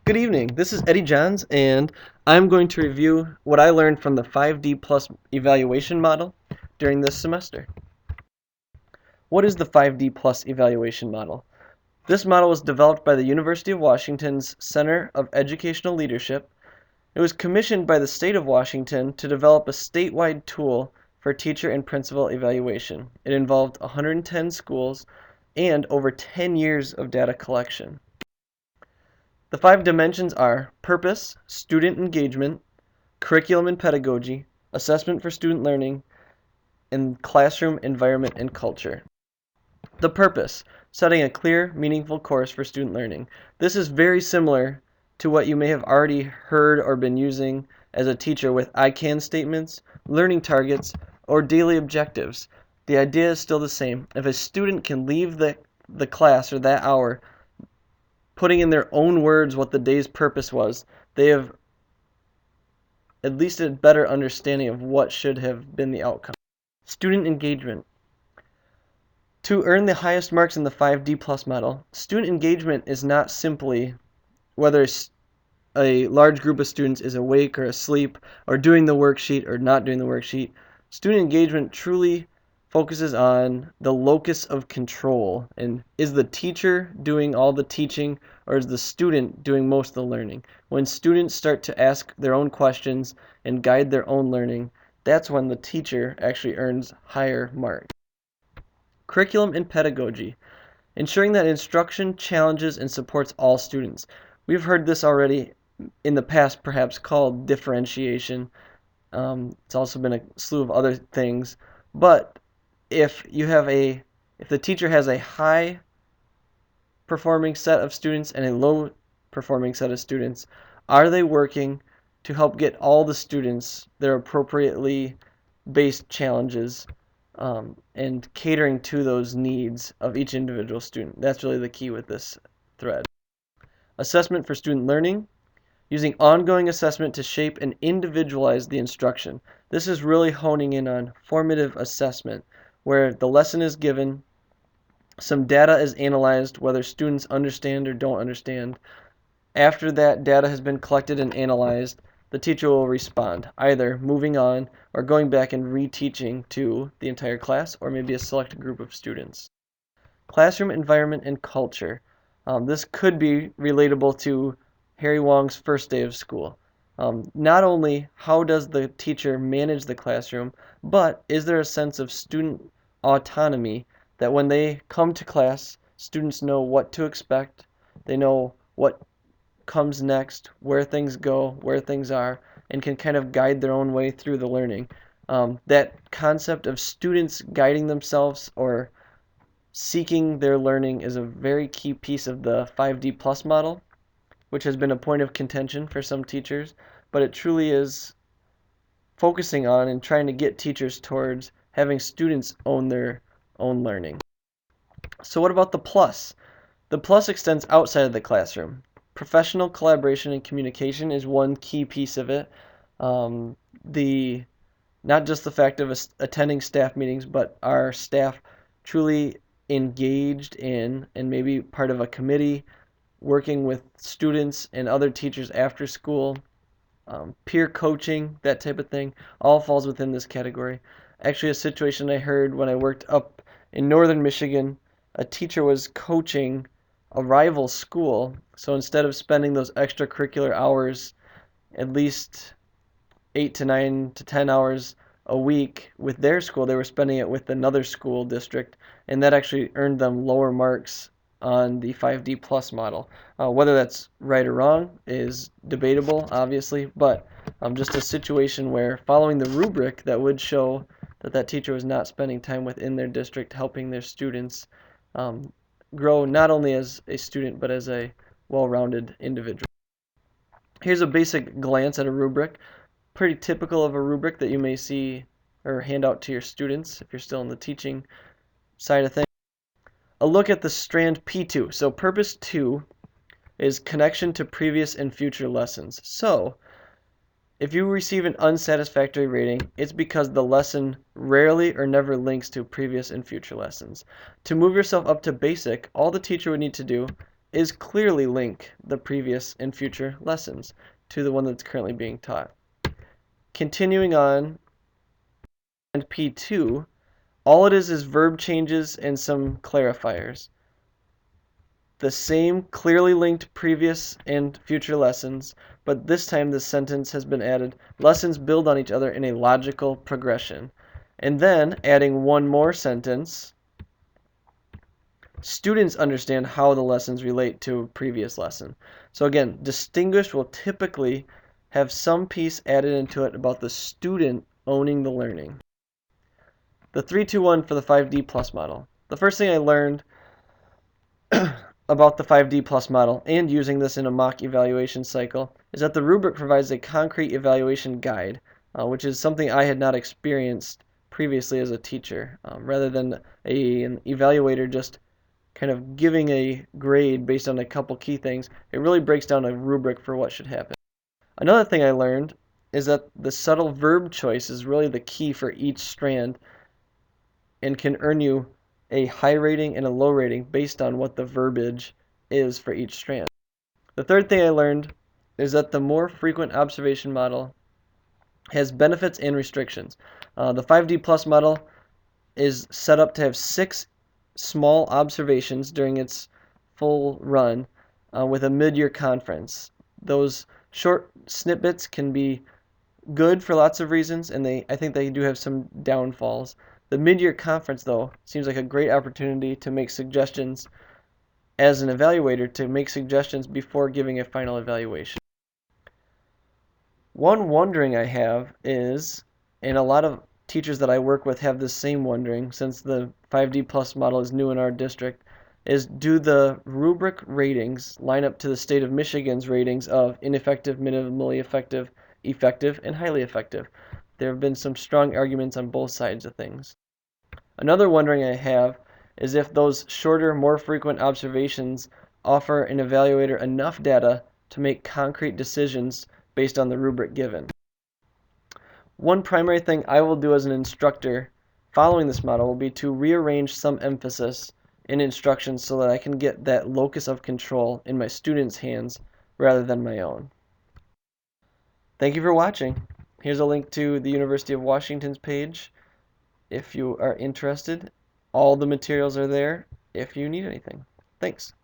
Good evening. This is Eddie Johns, and I'm going to review what I learned from the 5D Plus evaluation model during this semester. What is the 5D Plus evaluation model? This model was developed by the University of Washington's Center of Educational Leadership. It was commissioned by the state of Washington to develop a statewide tool for teacher and principal evaluation. It involved 110 schools and over 10 years of data collection. The 5 dimensions are purpose, student engagement, curriculum and pedagogy, assessment for student learning, and classroom environment and culture. The purpose, setting a clear, meaningful course for student learning. This is very similar to what you may have already heard or been using as a teacher with I can statements, learning targets, or daily objectives. The idea is still the same. If a student can leave the class or that hour putting in their own words what the day's purpose was, they have at least a better understanding of what should have been the outcome. Student engagement. To earn the highest marks in the 5D Plus model, student engagement is not simply whether a large group of students is awake or asleep, or doing the worksheet or not doing the worksheet. Student engagement truly focuses on the locus of control, and is the teacher doing all the teaching or is the student doing most of the learning? When students start to ask their own questions and guide their own learning, that's when the teacher actually earns higher marks. Curriculum and pedagogy. Ensuring that instruction challenges and supports all students. We've heard this already in the past, perhaps called differentiation. It's also been a slew of other things, but if the teacher has a high performing set of students and a low performing set of students, are they working to help get all the students their appropriately based challenges and catering to those needs of each individual student? That's really the key with this thread. Assessment for student learning. Using ongoing assessment to shape and individualize the instruction. This is really honing in on formative assessment, where the lesson is given, some data is analyzed, whether students understand or don't understand. After that data has been collected and analyzed, the teacher will respond, either moving on or going back and reteaching to the entire class or maybe a select group of students. Classroom environment and culture. This could be relatable to Harry Wong's first day of school. Not only how does the teacher manage the classroom, but is there a sense of student autonomy that when they come to class, students know what to expect, they know what comes next, where things go, where things are, and can kind of guide their own way through the learning. That concept of students guiding themselves or seeking their learning is a very key piece of the 5D Plus model, which has been a point of contention for some teachers, but it truly is focusing on and trying to get teachers towards having students own their own learning. So what about the plus? The plus extends outside of the classroom. Professional collaboration and communication is one key piece of it. Not just the fact of attending staff meetings, but our staff truly engaged in and maybe part of a committee working with students and other teachers after school, peer coaching, that type of thing, all falls within this category. Actually, a situation I heard when I worked up in northern Michigan, a teacher was coaching a rival school, so instead of spending those extracurricular hours, at least 8 to 9 to 10 hours a week with their school, they were spending it with another school district, and that actually earned them lower marks on the 5D Plus model. Whether that's right or wrong is debatable, obviously, but just a situation where following the rubric that would show that teacher was not spending time within their district helping their students grow not only as a student but as a well-rounded individual. Here's a basic glance at a rubric, pretty typical of a rubric that you may see or hand out to your students if you're still in the teaching side of things. A look at the strand P2. So purpose 2 is connection to previous and future lessons. So if you receive an unsatisfactory rating, it's because the lesson rarely or never links to previous and future lessons. To move yourself up to basic, all the teacher would need to do is clearly link the previous and future lessons to the one that's currently being taught. Continuing on, and P2, all it is verb changes and some clarifiers. The same clearly linked previous and future lessons, but this time the sentence has been added. Lessons build on each other in a logical progression. And then adding one more sentence, students understand how the lessons relate to a previous lesson. So again, distinguish will typically have some piece added into it about the student owning the learning. The 3-2-1 for the 5D plus model. The first thing I learned about the 5D plus model and using this in a mock evaluation cycle is that the rubric provides a concrete evaluation guide, which is something I had not experienced previously as a teacher. Rather than an evaluator just kind of giving a grade based on a couple key things, it really breaks down a rubric for what should happen. Another thing I learned is that the subtle verb choice is really the key for each strand and can earn you a high rating and a low rating based on what the verbiage is for each strand. The third thing I learned is that the more frequent observation model has benefits and restrictions. The 5D plus model is set up to have 6 small observations during its full run with a mid-year conference. Those short snippets can be good for lots of reasons, and I think they do have some downfalls. The mid-year conference, though, seems like a great opportunity to make suggestions as an evaluator, to make suggestions before giving a final evaluation. One wondering I have is, and a lot of teachers that I work with have the same wondering since the 5D plus model is new in our district, is do the rubric ratings line up to the state of Michigan's ratings of ineffective, minimally effective, effective, and highly effective? There have been some strong arguments on both sides of things. Another wondering I have is if those shorter, more frequent observations offer an evaluator enough data to make concrete decisions based on the rubric given. One primary thing I will do as an instructor following this model will be to rearrange some emphasis in instructions so that I can get that locus of control in my students' hands rather than my own. Thank you for watching. Here's a link to the University of Washington's page if you are interested. All the materials are there if you need anything. Thanks.